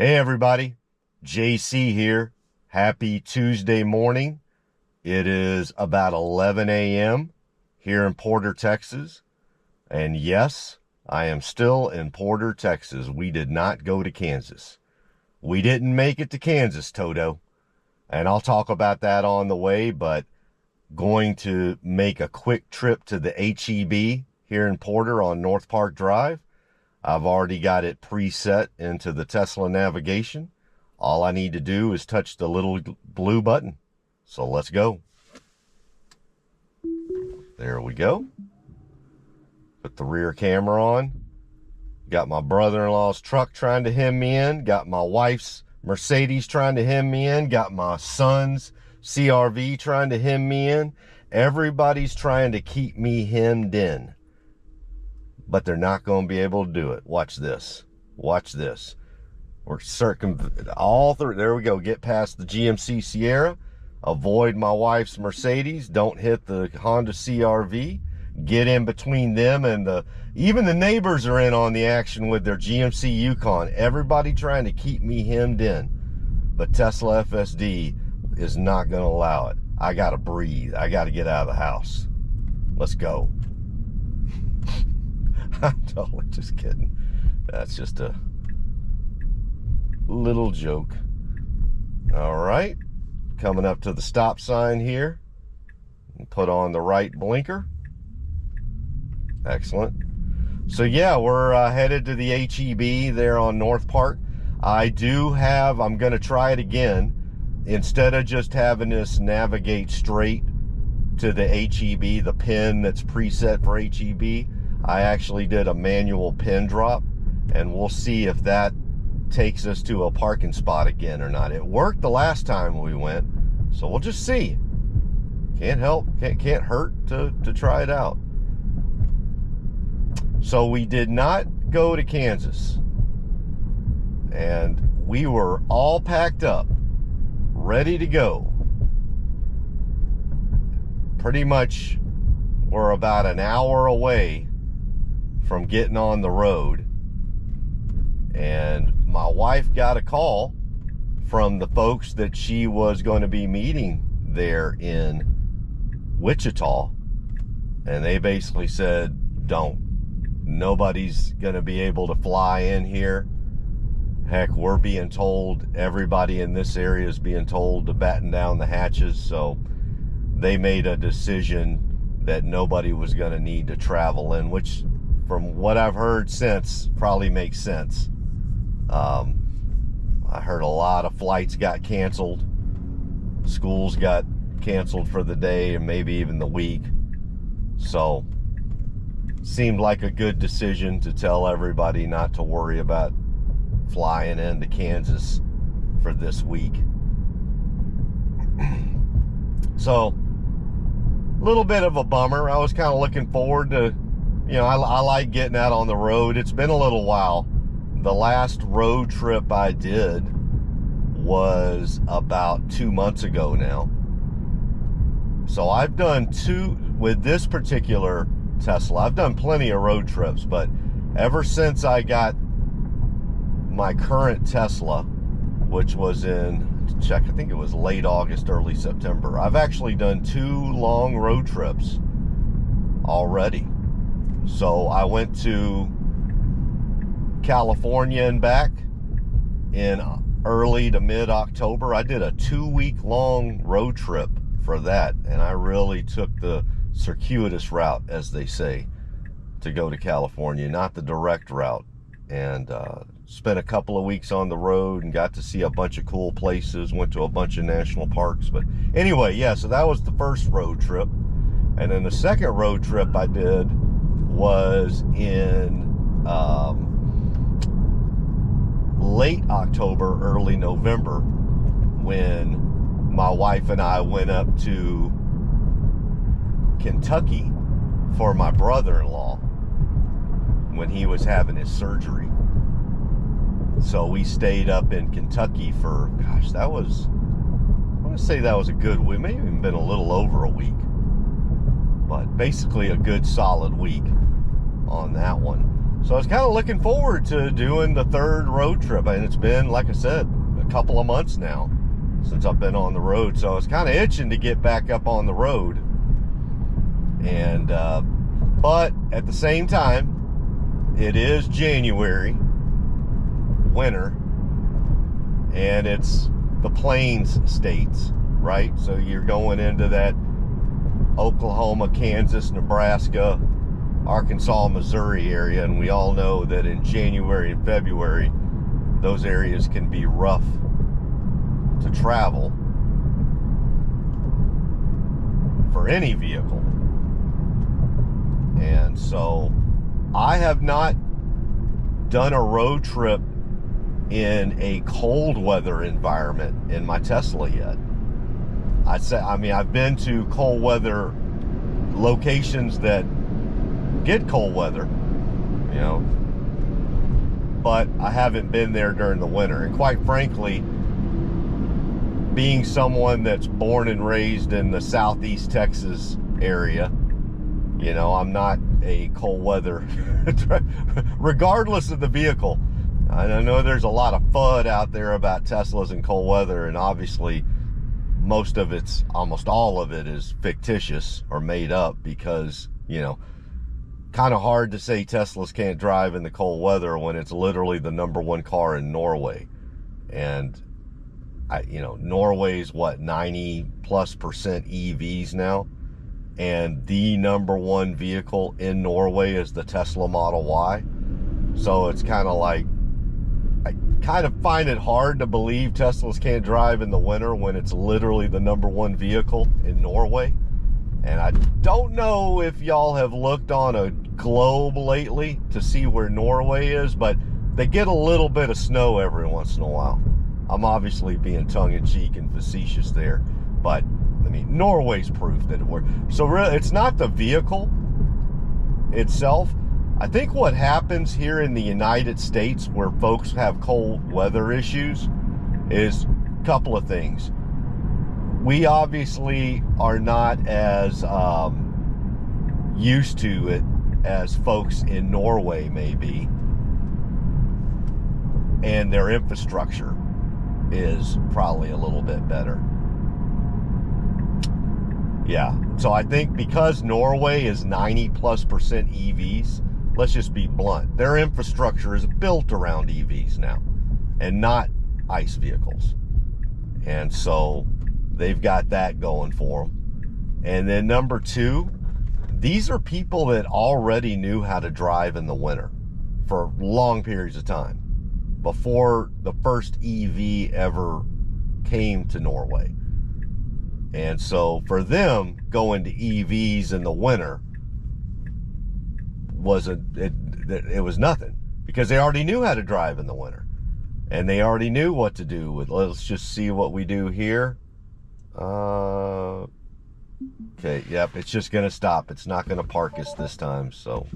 Hey everybody, JC here. Happy Tuesday morning. It is about 11 a.m. here in Porter, Texas. And yes, I am still in Porter, Texas. We did not go to Kansas. We didn't make it to Kansas, Toto. And I'll talk about that on the way, but going to make a quick trip to the HEB here in Porter on North Park Drive. I've already got it preset into the Tesla navigation. All I need to do is touch the little blue button. So let's go. There we go. Put the rear camera on. Got my brother-in-law's truck trying to hem me in. Got my wife's Mercedes trying to hem me in. Got my son's CRV trying to hem me in. Everybody's trying to keep me hemmed in. But they're not going to be able to do it. Watch this. Watch this. We're all through. There we go. Get past the GMC Sierra. Avoid my wife's Mercedes. Don't hit the Honda CRV. Get in between them and even the neighbors are in on the action with their GMC Yukon. Everybody trying to keep me hemmed in. But Tesla FSD is not going to allow it. I got to breathe. I got to get out of the house. Let's go. I'm totally just kidding. That's just a little joke. All right. Coming up to the stop sign here. Put on the right blinker. Excellent. So yeah, we're headed to the HEB there on North Park. I'm going to try it again. Instead of just having us navigate straight to the HEB, the pin that's preset for HEB, I actually did a manual pin drop, and we'll see if that takes us to a parking spot again or not. It worked the last time we went, so we'll just see. Can't hurt to try it out. So we did not go to Kansas, and we were all packed up, ready to go. Pretty much we're about an hour away from getting on the road, and my wife got a call from the folks that she was going to be meeting there in Wichita, and they basically said, nobody's going to be able to fly in here. Heck, we're being told, everybody in this area is being told to batten down the hatches, so they made a decision that nobody was going to need to travel in, which from what I've heard since probably makes sense. I heard a lot of flights got canceled. Schools got canceled for the day and maybe even the week. So seemed like a good decision to tell everybody not to worry about flying into Kansas for this week. So a little bit of a bummer. I was kind of looking forward to, I like getting out on the road. It's been a little while. The last road trip I did was about 2 months ago now. So I've done with this particular Tesla, I've done plenty of road trips, but ever since I got my current Tesla, which was I think it was late August, early September, I've actually done 2 long road trips already. So I went to California and back in early to mid-October. I did a 2-week-long road trip for that, and I really took the circuitous route, as they say, to go to California, not the direct route, and spent a couple of weeks on the road and got to see a bunch of cool places, went to a bunch of national parks. But anyway, yeah, so that was the first road trip. And then the second road trip I did was in late October, early November, when my wife and I went up to Kentucky for my brother-in-law when he was having his surgery. So we stayed up in Kentucky for, gosh, I want to say that was a good week, maybe even been a little over a week, but basically a good solid week on that one. So I was kind of looking forward to doing the third road trip, and it's been, like I said, a couple of months now since I've been on the road. So I was kind of itching to get back up on the road. And but at the same time, it is January, winter, and it's the plains states, right? So you're going into that Oklahoma, Kansas, Nebraska, Arkansas, Missouri area, and we all know that in January and February, those areas can be rough to travel for any vehicle. And so I have not done a road trip in a cold weather environment in my Tesla yet. I've been to cold weather locations that get cold weather, you know, but I haven't been there during the winter. And quite frankly, being someone that's born and raised in the Southeast Texas area, you know, I'm not a cold weather, regardless of the vehicle. I know there's a lot of FUD out there about Teslas and cold weather, and obviously almost all of it is fictitious or made up because, you know, kind of hard to say Teslas can't drive in the cold weather when it's literally the #1 car in Norway. And Norway's what, 90+% EVs now, and the #1 vehicle in Norway is the Tesla Model Y. So it's kind of like, I kind of find it hard to believe Teslas can't drive in the winter when it's literally the #1 vehicle in Norway. And I don't know if y'all have looked on a globe lately to see where Norway is, but they get a little bit of snow every once in a while. I'm obviously being tongue-in-cheek and facetious there, but I mean, Norway's proof that it works. So really, it's not the vehicle itself. I think what happens here in the United States where folks have cold weather issues is a couple of things. We obviously are not as used to it as folks in Norway may be, and their infrastructure is probably a little bit better. Yeah, so I think because Norway is 90+% EVs, let's just be blunt, their infrastructure is built around EVs now and not ICE vehicles. And so they've got that going for them. And then number two, these are people that already knew how to drive in the winter for long periods of time before the first EV ever came to Norway. And so for them, going to EVs in the winter it was nothing, because they already knew how to drive in the winter and they already knew what to do with. Let's just see what we do here. Okay, yep, it's just gonna stop. It's not gonna park us this time, so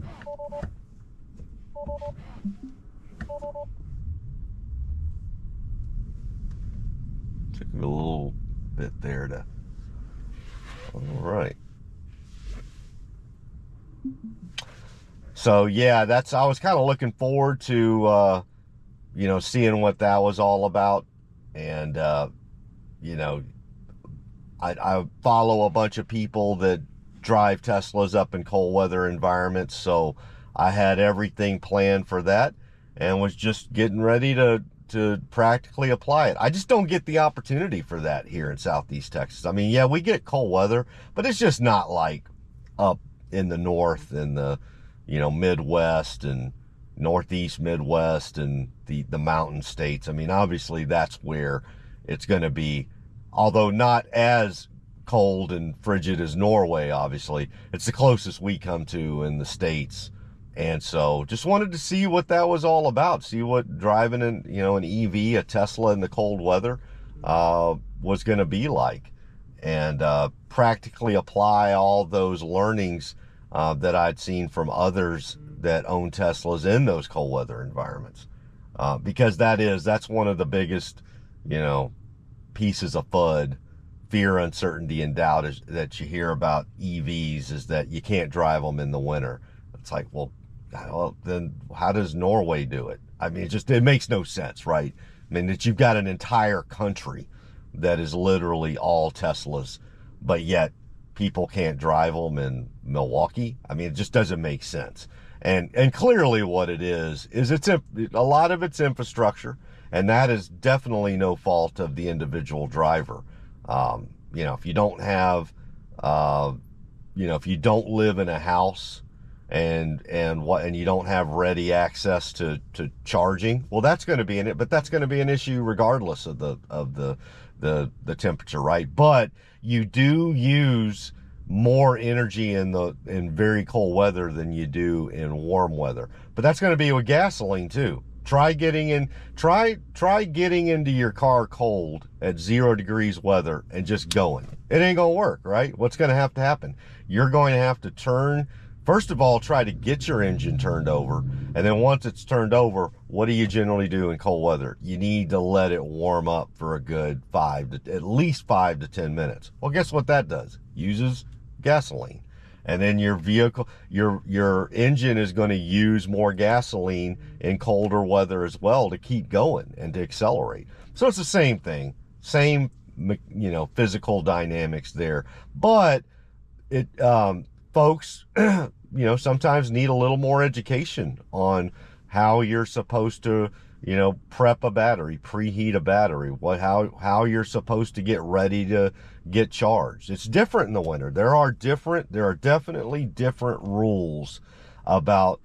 took a little bit there to, all right. So yeah, I was kind of looking forward to seeing what that was all about. And I follow a bunch of people that drive Teslas up in cold weather environments, so I had everything planned for that and was just getting ready to practically apply it. I just don't get the opportunity for that here in Southeast Texas. I mean, yeah, we get cold weather, but it's just not like up in the north and the Midwest and Northeast Midwest and the mountain states. I mean, obviously that's where it's going to be, although not as cold and frigid as Norway. Obviously it's the closest we come to in the States. And so just wanted to see what that was all about, see what driving an EV, a Tesla in the cold weather was going to be like, and practically apply all those learnings that I'd seen from others that own Teslas in those cold weather environments, because that's one of the biggest pieces of FUD, fear, uncertainty, and doubt that you hear about EVs, is that you can't drive them in the winter. It's like, well, well, then how does Norway do it? I mean, it makes no sense, right? I mean, that you've got an entire country that is literally all Teslas, but yet people can't drive them in Milwaukee. I mean, it just doesn't make sense. And clearly what it is a lot of it's infrastructure, and that is definitely no fault of the individual driver. You know, if you don't have, if you don't live in a house and you don't have ready access to charging, well, that's going to be in it, but that's going to be an issue regardless of the temperature, right? But you do use more energy in very cold weather than you do in warm weather. But that's going to be with gasoline too. Try getting into your car cold at 0 degrees weather and just going. It ain't gonna work, right? What's gonna have to happen? You're going to have to first of all, try to get your engine turned over. And then once it's turned over, what do you generally do in cold weather? You need to let it warm up for a good at least 5 to 10 minutes. Well, guess what that does? Uses gasoline. And then your vehicle, your engine is going to use more gasoline in colder weather as well to keep going and to accelerate. So it's the same thing, same, physical dynamics there. But folks, sometimes need a little more education on how you're supposed to, prep a battery, preheat a battery, how you're supposed to get ready to get charged. It's different in the winter. There are definitely different rules about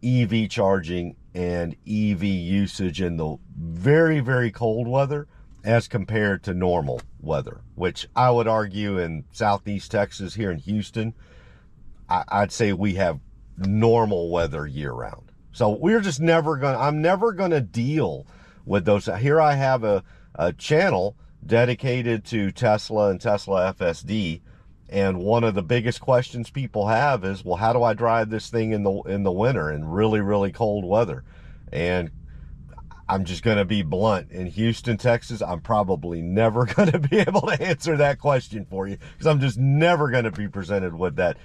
EV charging and EV usage in the very, very cold weather as compared to normal weather, which I would argue in Southeast Texas, here in Houston, I'd say we have normal weather year round. So we're just I'm never gonna deal with those. Here I have a channel dedicated to Tesla and Tesla FSD. And one of the biggest questions people have is, well, how do I drive this thing in the winter in really, really cold weather? And I'm just going to be blunt. In Houston, Texas, I'm probably never going to be able to answer that question for you, because I'm just never going to be presented with that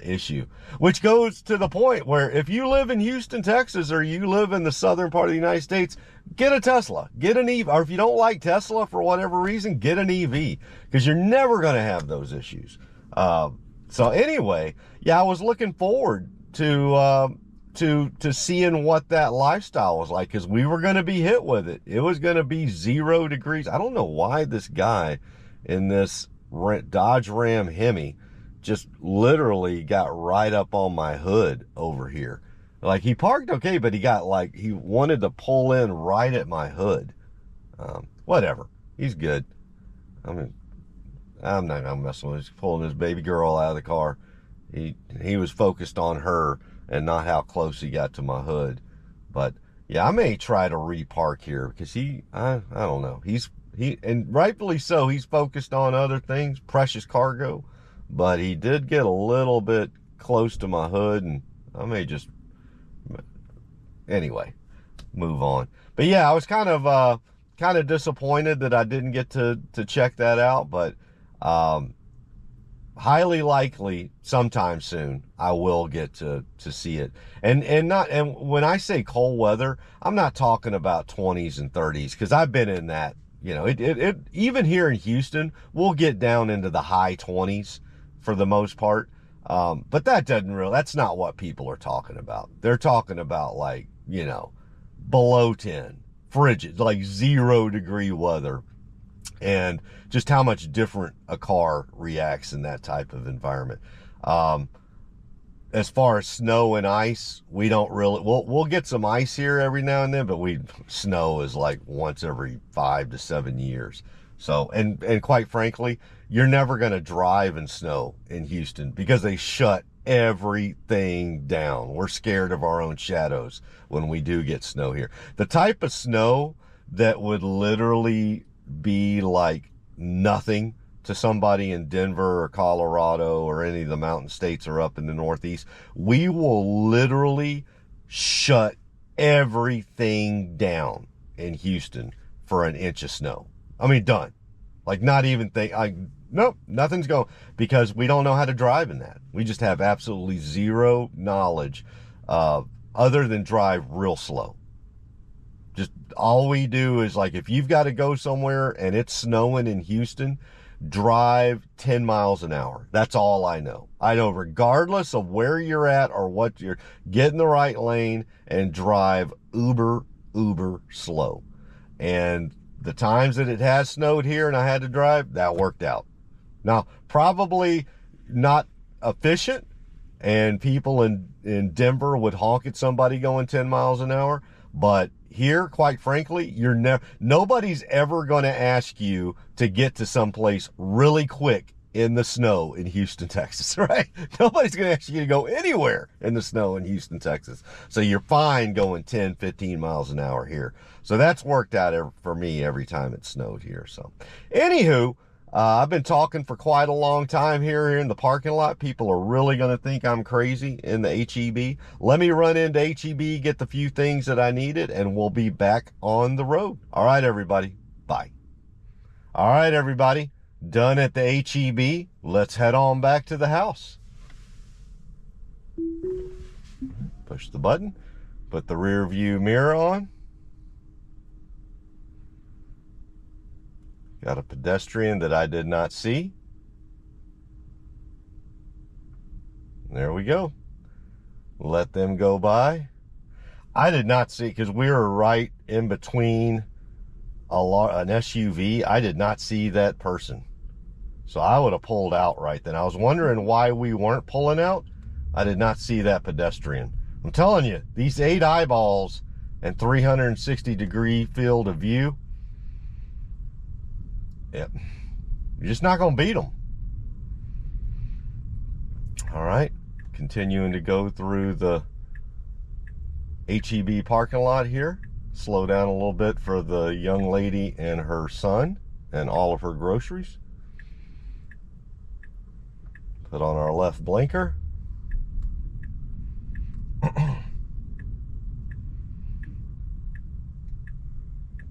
issue. Which goes to the point where if you live in Houston, Texas, or you live in the southern part of the United States, get a Tesla, get an EV. Or if you don't like Tesla for whatever reason, get an EV, because you're never going to have those issues. So anyway, yeah, I was looking forward to seeing what that lifestyle was like, because we were going to be hit with it. It was going to be 0 degrees. I don't know why this guy in this Dodge Ram Hemi just literally got right up on my hood over here. Like, he parked okay, but he wanted to pull in right at my hood. Whatever. He's good. I mean, I'm not gonna mess with him. He's pulling his baby girl out of the car. He was focused on her and not how close he got to my hood. But yeah, I may try to repark here, because I don't know. And rightfully so, he's focused on other things, precious cargo. But he did get a little bit close to my hood, and I may just, anyway, move on. But yeah, I was kind of disappointed that I didn't get to check that out, but highly likely sometime soon I will get to see it. And when I say cold weather, I'm not talking about 20s and 30s, because I've been in that. It even here in Houston, we'll get down into the high 20s for the most part. But that's not what people are talking about. They're talking about, like, below 10, frigid, like 0 degree weather, and just how much different a car reacts in that type of environment. As far as snow and ice, we don't really, we'll get some ice here every now and then, but snow is like once every 5 to 7 years. So, and quite frankly, you're never going to drive in snow in Houston, because they shut everything down. We're scared of our own shadows when we do get snow here. The type of snow that would literally be like nothing to somebody in Denver or Colorado or any of the mountain states or up in the Northeast, we will literally shut everything down in Houston for an inch of snow. I mean, done. Like, not even nope, nothing's going, because we don't know how to drive in that. We just have absolutely zero knowledge other than drive real slow. Just all we do is, like, if you've got to go somewhere and it's snowing in Houston, drive 10 miles an hour. That's all I know. I know regardless of where you're at or what, you're get in the right lane and drive uber slow. And the times that it has snowed here and I had to drive, that worked out. Now, probably not efficient, and people in Denver would honk at somebody going 10 miles an hour, but here, quite frankly, nobody's ever going to ask you to get to someplace really quick in the snow in Houston, Texas, right? Nobody's going to ask you to go anywhere in the snow in Houston, Texas. So you're fine going 10, 15 miles an hour here. So that's worked out for me every time it snowed here. So anywho, I've been talking for quite a long time here in the parking lot. People are really going to think I'm crazy in the HEB. Let me run into HEB, get the few things that I needed, and we'll be back on the road. All right, everybody. Bye. All right, everybody. Done at the HEB. Let's head on back to the house. Push the button. Put the rear view mirror on. Got a pedestrian that I did not see. There we go. Let them go by. I did not see, because we were right in between an SUV. I did not see that person. So I would have pulled out right then. I was wondering why we weren't pulling out. I did not see that pedestrian. I'm telling you, these 8 eyeballs and 360-degree field of view, yep, you're just not going to beat them. All right, continuing to go through the HEB parking lot here. Slow down a little bit for the young lady and her son and all of her groceries. Put on our left blinker.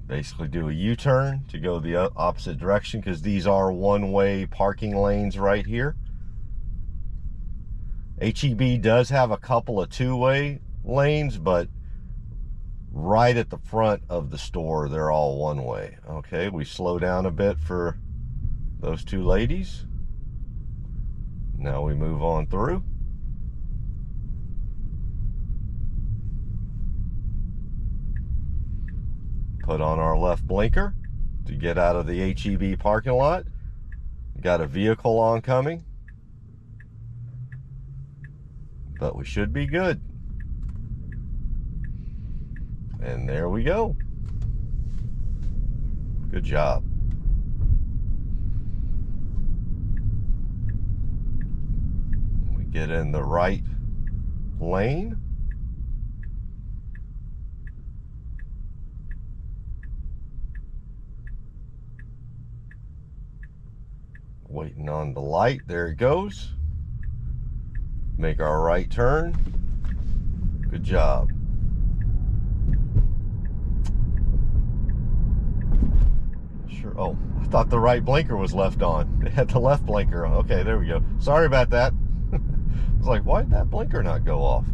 Basically do a U-turn to go the opposite direction, because these are one-way parking lanes right here. HEB does have a couple of two-way lanes, but right at the front of the store, they're all one-way. Okay, we slow down a bit for those two ladies. Now we move on through. Put on our left blinker to get out of the HEB parking lot. Got a vehicle oncoming, but we should be good. And there we go. Good job. We get in the right lane. Waiting on the light. There it goes. Make our right turn. Good job. Sure. Oh, I thought the right blinker was left on. They had the left blinker on. Okay, there we go. Sorry about that. I was like, why did that blinker not go off?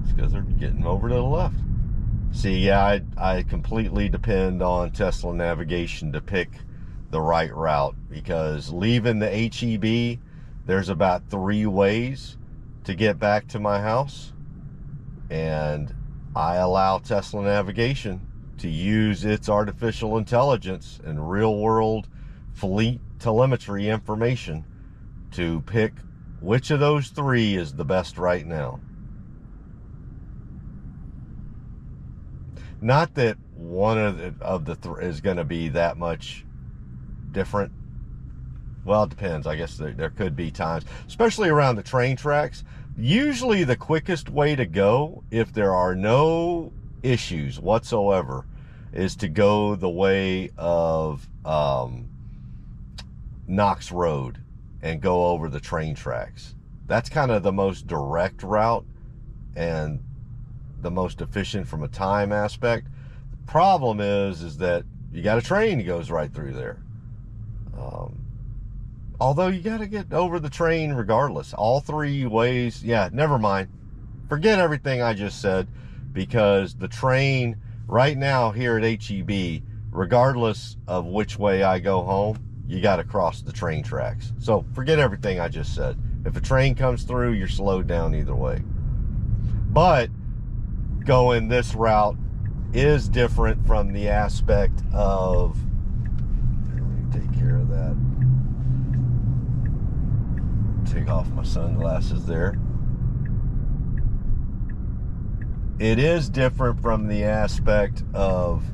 It's because they're getting over to the left. See, yeah, I completely depend on Tesla navigation to pick the right route, because leaving the HEB, there's about 3 ways to get back to my house, and I allow Tesla navigation to use its artificial intelligence and real-world fleet telemetry information to pick which of those 3 is the best right now. Not that one of the 3 is going to be that much different. Well, it depends. I guess there could be times, especially around the train tracks. Usually the quickest way to go, if there are no issues whatsoever, is to go the way of Knox Road and go over the train tracks. That's kind of the most direct route and the most efficient from a time aspect. The problem is that you got a train that goes right through there. Although you got to get over the train regardless. All 3 ways, yeah, never mind. forget everything I just said, because the train right now here at HEB, regardless of which way I go home, you got to cross the train tracks. So forget everything I just said. If a train comes through, you're slowed down either way. But going this route is different from the aspect of, let me take care of that. Take off my sunglasses there. It is different from the aspect of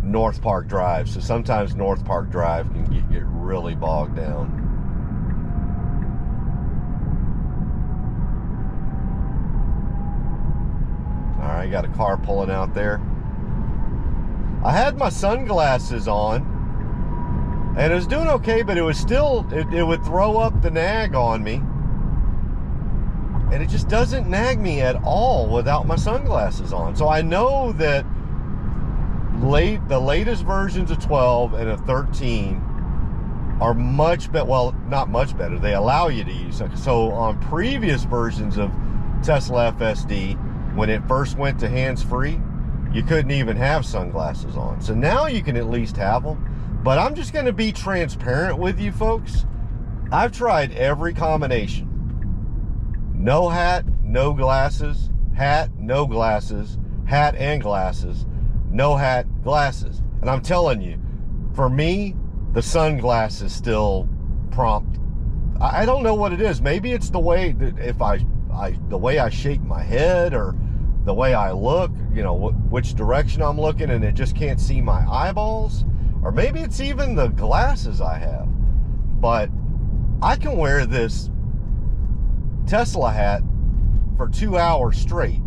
North Park Drive. So sometimes North Park Drive can get really bogged down. All right, got a car pulling out there. I had my sunglasses on and it was doing okay, but it was still, it would throw up the nag on me. And it just doesn't nag me at all without my sunglasses on. So I know that the latest versions of 12 and of 13 are much better. Well, not much better. They allow you to use it. So on previous versions of Tesla FSD, when it first went to hands-free, you couldn't even have sunglasses on. So now you can at least have them. But I'm just going to be transparent with you folks. I've tried every combination. No hat, no glasses, hat, no glasses, hat and glasses, no hat, glasses. And I'm telling you, for me, the sunglasses still prompt. I don't know what it is. Maybe it's the way that the way I shake my head, or the way I look, you know, which direction I'm looking, and it just can't see my eyeballs. Or maybe it's even the glasses I have. But I can wear this Tesla hat for 2 hours straight,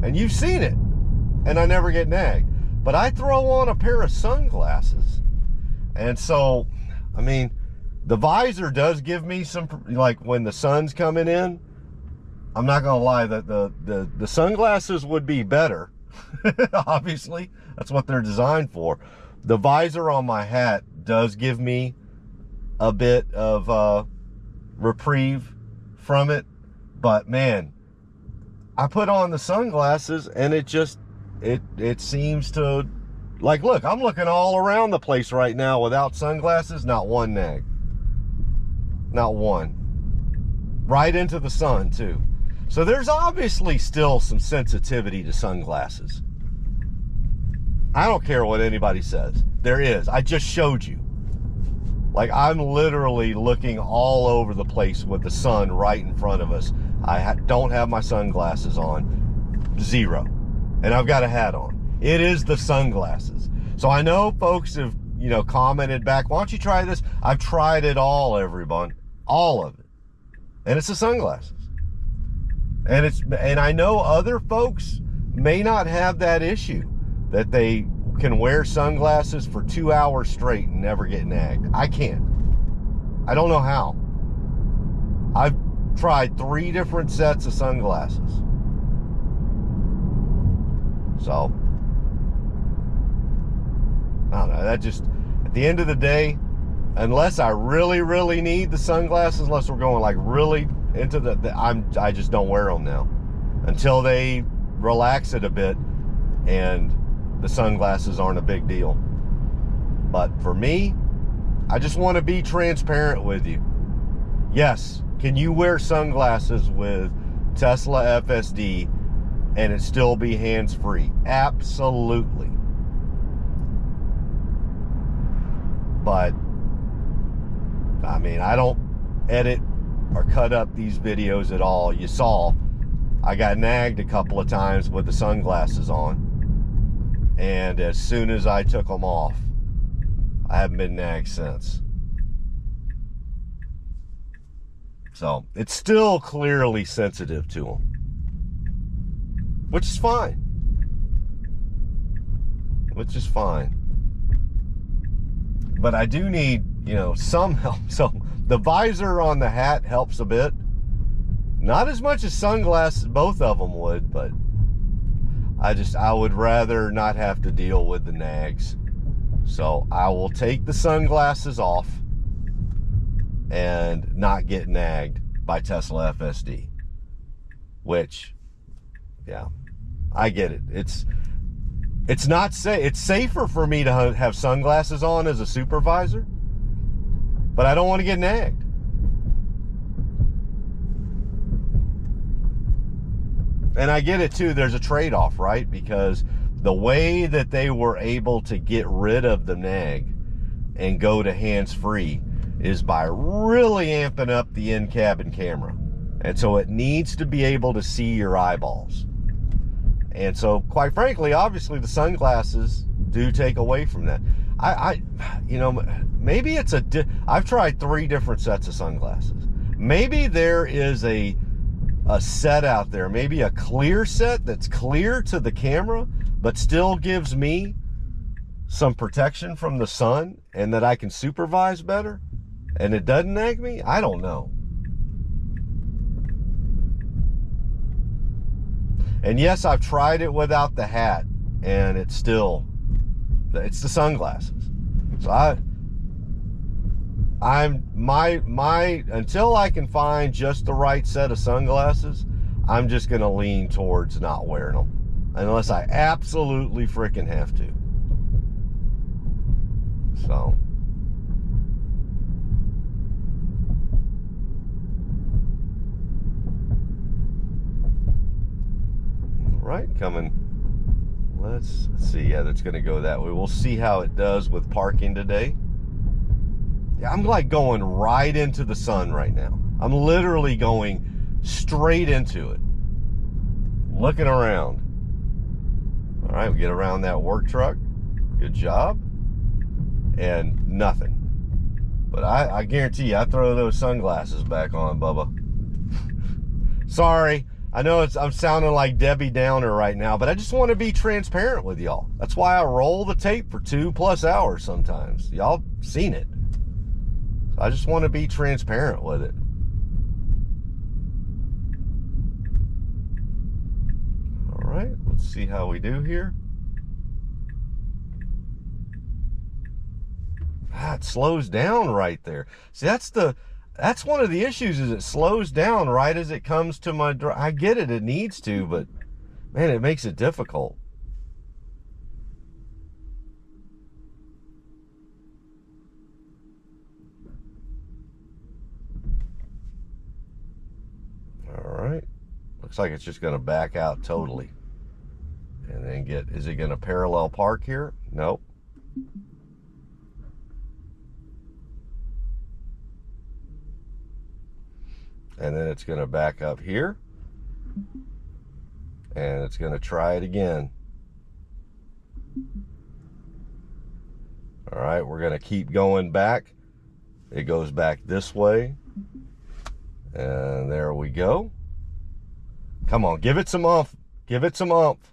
and you've seen it, and I never get nagged. But I throw on a pair of sunglasses, and so, I mean, the visor does give me some, like when the sun's coming in, I'm not gonna lie, that the sunglasses would be better. Obviously, that's what they're designed for. The visor on my hat does give me a bit of reprieve from it. But man, I put on the sunglasses and it just, it seems to, like, look, I'm looking all around the place right now without sunglasses, not one nag. Not one. Right into the sun too. So there's obviously still some sensitivity to sunglasses. I don't care what anybody says. There is. I just showed you. Like, I'm literally looking all over the place with the sun right in front of us. I don't have my sunglasses on. Zero. And I've got a hat on. It is the sunglasses. So I know folks have, you know, commented back, why don't you try this? I've tried it all, everyone. All of it. And it's the sunglasses. And I know other folks may not have that issue, that they can wear sunglasses for 2 hours straight and never get nagged. I can't. I don't know how. I've tried 3 different sets of sunglasses. So, I don't know. That just, at the end of the day, unless I really, really need the sunglasses, unless we're going like really into I just don't wear them now until they relax it a bit and the sunglasses aren't a big deal. But for me, I just want to be transparent with you. Yes, can you wear sunglasses with Tesla FSD and it still be hands-free? Absolutely. But I mean, I don't edit or cut up these videos at all. You saw I got nagged a couple of times with the sunglasses on, and as soon as I took them off, I haven't been nagged since. So it's still clearly sensitive to them, which is fine. Which is fine. But I do need, you know, some help. So the visor on the hat helps a bit. Not as much as sunglasses, both of them would, but I would rather not have to deal with the nags. So I will take the sunglasses off and not get nagged by Tesla FSD, which Yeah, I get it. It's not safe. It's safer for me to have sunglasses on as a supervisor, but I don't want to get nagged. And I get it too. There's a trade-off, right? Because the way that they were able to get rid of the nag and go to hands-free is by really amping up the in-cabin camera. And so it needs to be able to see your eyeballs. And so, quite frankly, obviously the sunglasses do take away from that. You know, maybe it's I've tried 3 different sets of sunglasses. Maybe there is a set out there, maybe a clear set that's clear to the camera, but still gives me some protection from the sun and that I can supervise better and it doesn't nag me. I don't know. And yes, I've tried it without the hat, and it's the sunglasses. So until I can find just the right set of sunglasses, I'm just gonna lean towards not wearing them, unless I absolutely freaking have to. So. Right, coming. Let's see. Yeah, that's going to go that way. We'll see how it does with parking today. Yeah, I'm like going right into the sun right now. I'm literally going straight into it. Looking around. All right, we get around that work truck. Good job. And nothing. But I guarantee you, I throw those sunglasses back on, Bubba. Sorry. I know I'm sounding like Debbie Downer right now, but I just want to be transparent with y'all. That's why I roll the tape for 2+ hours sometimes. Y'all seen it. So I just want to be transparent with it. All right, let's see how we do here. It slows down right there. See, that's one of the issues, is it slows down right as it comes to my drive. I get it, it needs to, but man, it makes it difficult. All right, looks like it's just going to back out totally. And then is it going to parallel park here? Nope. And then it's going to back up here. And it's going to try it again. All right, we're going to keep going back. It goes back this way. And there we go. Come on, give it some oomph. Give it some oomph.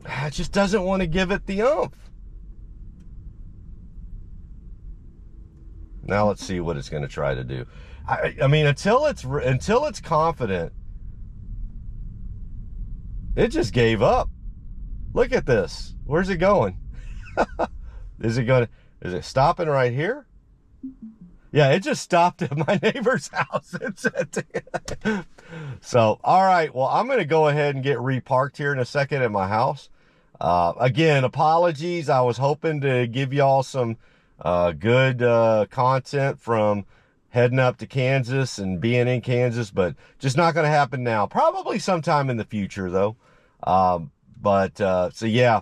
It just doesn't want to give it the oomph. Now let's see what it's going to try to do. I mean, until it's confident, it just gave up. Look at this. Where's it going? Is it stopping right here? Yeah, it just stopped at my neighbor's house. So, all right. Well, I'm going to go ahead and get reparked here in a second at my house. Again, apologies. I was hoping to give y'all some good content from heading up to Kansas and being in Kansas, but just not going to happen now. Probably sometime in the future, though. So yeah,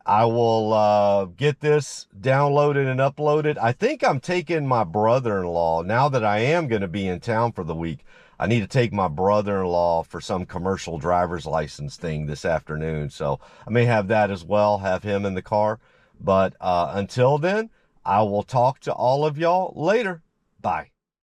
I will get this downloaded and uploaded. I think I'm taking my brother-in-law, now that I am going to be in town for the week. I need to take my brother-in-law for some commercial driver's license thing this afternoon. So I may have that as well, have him in the car. But until then, I will talk to all of y'all later. Bye.